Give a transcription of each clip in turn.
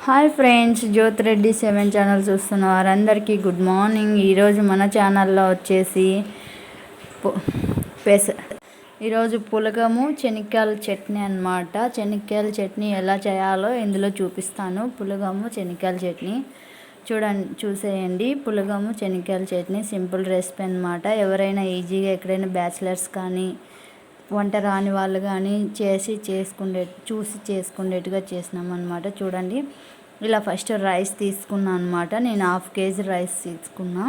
Hi friends, Jyothi Reddy 7 channel చూస్తున్న వారందరికీ good morning. ఈరోజు మన ఛానల్లో వచ్చేసి ఈరోజు పులగము శనక్కాయల చట్నీ అన్నమాట. శనక్కాయల చట్నీ ఎలా చేయాలో ఇందులో చూపిస్తాను. పులగము శనక్కాయల చట్నీ చూసేయండి. పులగము శనక్కాయల చట్నీ సింపుల్ రెసిపీ అన్నమాట. ఎవరైనా ఈజీగా ఎక్కడైనా బ్యాచిలర్స్ కానీ వంట రాని వాళ్ళు కానీ చూసి చేసుకునేట్టుగా చేసినామన్నమాట. చూడండి, ఇలా ఫస్ట్ రైస్ తీసుకున్నాను అనమాట. నేను 1/2 kg రైస్ తీసుకున్నా,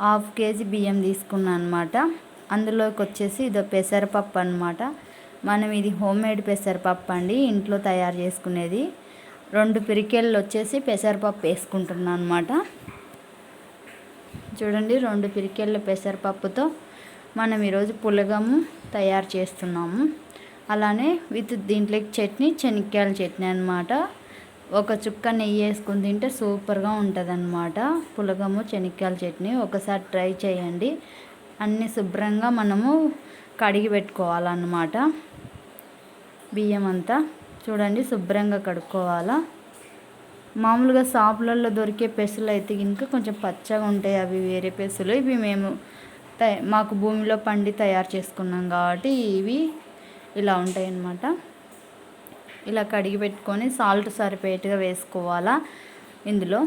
1/2 kg బియ్యం తీసుకున్నాను అనమాట. అందులోకి వచ్చేసి ఇదో పెసరపప్పు అనమాట. మనం ఇది హోమ్మేడ్ పెసరపప్పు అండి, ఇంట్లో తయారు చేసుకునేది. 2 పిరికెళ్ళు వచ్చేసి పెసరపప్పు వేసుకుంటున్నాను అనమాట. చూడండి, 2 పిరికెళ్ళ పెసరపప్పుతో మనం ఈరోజు పులగము తయారు చేస్తున్నాము. అలానే దీంట్లోకి చట్నీ శనక్కాయల చట్నీ అనమాట. ఒక చుక్క నెయ్యి వేసుకుని తింటే సూపర్గా ఉంటుంది అనమాట పులగము శనక్కాయల చట్నీ. ఒకసారి ట్రై చేయండి. అన్నీ శుభ్రంగా మనము కడిగి పెట్టుకోవాలన్నమాట. బియ్యం అంతా చూడండి శుభ్రంగా కడుక్కోవాలా. మామూలుగా షాపులలో దొరికే పెసలు అయితే ఇంకా కొంచెం పచ్చగా ఉంటాయి, అవి వేరే పెసలు. ఇవి మాకు భూమిలో పండి తయారు చేసుకున్నాం కాబట్టి ఇవి ఇలా ఉంటాయి అన్నమాట. ఇలా కడిగి పెట్టుకొని సాల్ట్ సరిపోయేట్టుగా వేసుకోవాలా ఇందులో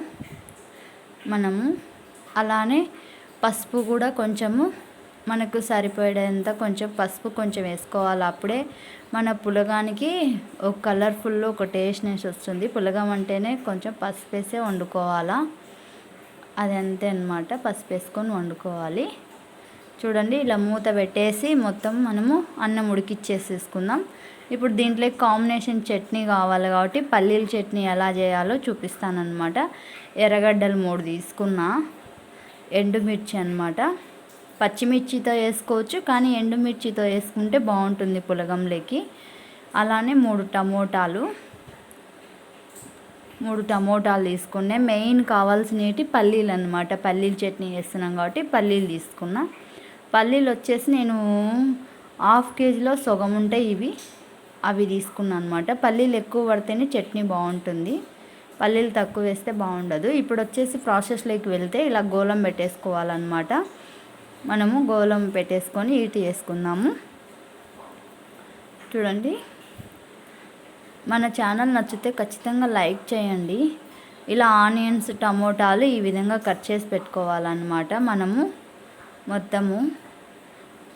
మనము. అలానే పసుపు కూడా కొంచెము మనకు సరిపోయేంత కొంచెం పసుపు కొంచెం వేసుకోవాలి. అప్పుడే మన పులగానికి ఒక కలర్ఫుల్ ఒక టేస్ట్నెస్ వస్తుంది. పులగం అంటేనే కొంచెం పసుపు వేసే వండుకోవాలా. అది అంతే అన్నమాట, పసుపు వేసుకొని వండుకోవాలి. చూడండి, ఇలా మూత పెట్టేసి మొత్తం మనము అన్నం ఉడికిచ్చేసేసుకుందాం. ఇప్పుడు దీంట్లో కాంబినేషన్ చట్నీ కావాలి కాబట్టి పల్లీల చట్నీ ఎలా చేయాలో చూపిస్తానన్నమాట. ఎర్రగడ్డలు 3 తీసుకున్నా, ఎండుమిర్చి అన్నమాట. పచ్చిమిర్చితో వేసుకోవచ్చు, కానీ ఎండుమిర్చితో వేసుకుంటే బాగుంటుంది పులగంలోకి. అలానే 3 టమోటాలు తీసుకున్నాయి. మెయిన్ కావాల్సినవి పల్లీలు అన్నమాట. పల్లీల చట్నీ వేస్తున్నాం కాబట్టి పల్లీలు తీసుకున్నా. పల్లీలు వచ్చేసి నేను 1/2 kgలో సగం ఉంటాయి అవి తీసుకున్నాను అనమాట. పల్లీలు ఎక్కువ పడితేనే చట్నీ బాగుంటుంది, పల్లీలు తక్కువ వేస్తే బాగుండదు. ఇప్పుడు వచ్చేసి ప్రాసెస్లోకి వెళ్తే ఇలా గోలం పెట్టేసుకోవాలన్నమాట. మనము గోలం పెట్టేసుకొని ఈటి వేసుకుందాము. చూడండి, మన ఛానల్ నచ్చితే ఖచ్చితంగా లైక్ చేయండి. ఇలా ఆనియన్స్ టమోటాలు ఈ విధంగా కట్ చేసి పెట్టుకోవాలన్నమాట. మనము మొత్తము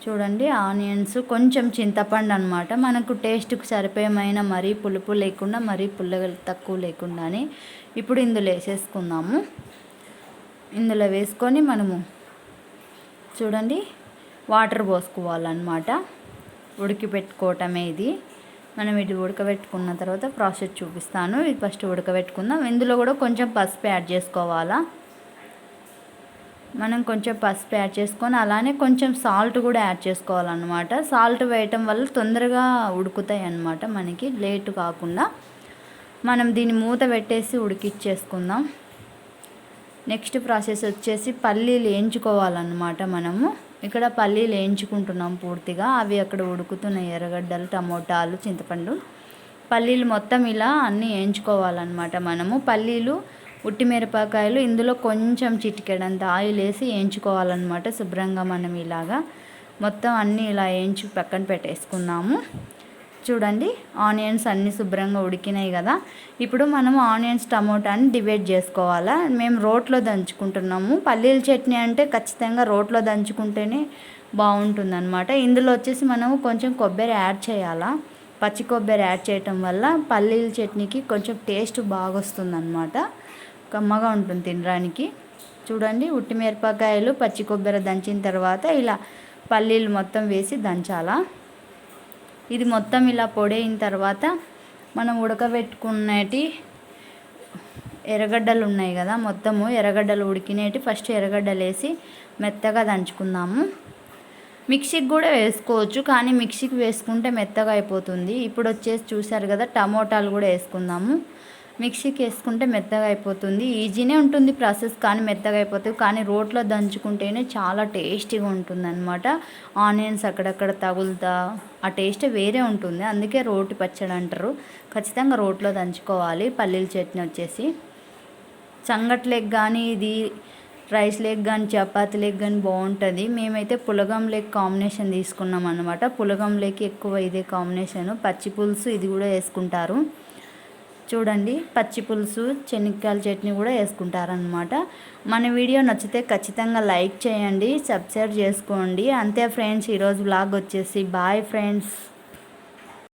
చూడండి, ఆనియన్స్ కొంచెం చింతపండు అనమాట. మనకు టేస్ట్కి సరిపోయేమైన మరీ పులుపు లేకుండా మరీ పుల్లగా తక్కువ లేకుండానే ఇప్పుడు ఇందులో వేసేసుకుందాము. ఇందులో వేసుకొని మనము చూడండి వాటర్ పోసుకోవాలన్నమాట. ఉడికిపెట్టుకోవటమే ఇది. మనం ఇది ఉడకబెట్టుకున్న తర్వాత ప్రాసెస్ చూపిస్తాను. ఇది ఫస్ట్ ఉడకబెట్టుకుందాం. ఇందులో కూడా కొంచెం పసుపు యాడ్ చేసుకోవాలా. మనం కొంచెం పసుపు యాడ్ చేసుకొని అలానే కొంచెం సాల్ట్ కూడా యాడ్ చేసుకోవాలన్నమాట. సాల్ట్ వేయటం వల్ల తొందరగా ఉడుకుతాయి అన్నమాట, మనకి లేటు కాకుండా. మనం దీన్ని మూత పెట్టేసి ఉడికిచ్చేసుకుందాం. నెక్స్ట్ ప్రాసెస్ వచ్చేసి పల్లీలు వేయించుకోవాలన్నమాట. మనము ఇక్కడ పల్లీలు వేయించుకుంటున్నాం పూర్తిగా. అవి అక్కడ ఉడుకుతున్నాయి, ఎర్రగడ్డలు టమోటాలు చింతపండు పల్లీలు మొత్తం ఇలా అన్నీ వేయించుకోవాలన్నమాట. మనము పల్లీలు ఉట్టిమిరపకాయలు ఇందులో కొంచెం చిటికెడంత ఆయిల్ వేసి వేయించుకోవాలన్నమాట శుభ్రంగా. మనం ఇలాగా మొత్తం అన్నీ ఇలా వేయించి పక్కన పెట్టేసుకుందాము. చూడండి, ఆనియన్స్ అన్నీ శుభ్రంగా ఉడికినాయి కదా. ఇప్పుడు మనము ఆనియన్స్ టమోటాని డివైడ్ చేసుకోవాలా. మేము రోట్లో దంచుకుంటున్నాము. పల్లీల చట్నీ అంటే ఖచ్చితంగా రోట్లో దంచుకుంటేనే బాగుంటుందన్నమాట. ఇందులో వచ్చేసి మనము కొంచెం కొబ్బరి యాడ్ చేయాలా. పచ్చి కొబ్బరి యాడ్ చేయటం వల్ల పల్లీల చట్నీకి కొంచెం టేస్ట్ బాగా వస్తుందన్నమాట, కమ్మగా ఉంటుంది తినడానికి. చూడండి, ఉట్టిమిరపకాయలు పచ్చి కొబ్బరి దంచిన తర్వాత ఇలా పల్లీలు మొత్తం వేసి దంచాలా. ఇది మొత్తం ఇలా పొడైన తర్వాత మనం ఉడకబెట్టుకునేటి ఎర్రగడ్డలు ఉన్నాయి కదా, మొత్తము ఎర్రగడ్డలు ఉడికినేటి ఫస్ట్ ఎర్రగడ్డలు వేసి మెత్తగా దంచుకుందాము. మిక్సీకి కూడా వేసుకోవచ్చు, కానీ మిక్సీకి వేసుకుంటే మెత్తగా అయిపోతుంది. ఇప్పుడు వచ్చేసి చూసారు కదా, టమోటాలు కూడా వేసుకుందాము. మిక్సీకి వేసుకుంటే మెత్తగా అయిపోతుంది. ఈజీనే ఉంటుంది ప్రాసెస్, కానీ మెత్తగా అయిపోతుంది. కానీ రోట్లో దంచుకుంటేనే చాలా టేస్టీగా ఉంటుందన్నమాట. ఆనియన్స్ అక్కడక్కడ తగులుతా ఆ టేస్ట్ వేరే ఉంటుంది. అందుకే రోటి పచ్చడి అంటారు. ఖచ్చితంగా రోట్లో దంచుకోవాలి. పల్లీల చట్నీ వచ్చేసి సంగట్లేకి కానీ, ఇది రైస్ లేక్ కానీ, చపాతీ లేక్ కానీ బాగుంటుంది. మేమైతే పులగం లేక్ కాంబినేషన్ తీసుకున్నాం అనమాట. పులగం లేక్ ఎక్కువ ఇదే కాంబినేషను. పచ్చి పులుసు ఇది కూడా వేసుకుంటారు చూడండి. పచ్చి పులుసు చెనిక్కాయల చట్నీ కూడా వేసుకుంటారనమాట. మన వీడియో నచ్చితే ఖచ్చితంగా లైక్ చేయండి, సబ్స్క్రైబ్ చేసుకోండి. అంతే ఫ్రెండ్స్, ఈరోజు వ్లాగ్ వచ్చేసి బాయ్ ఫ్రెండ్స్.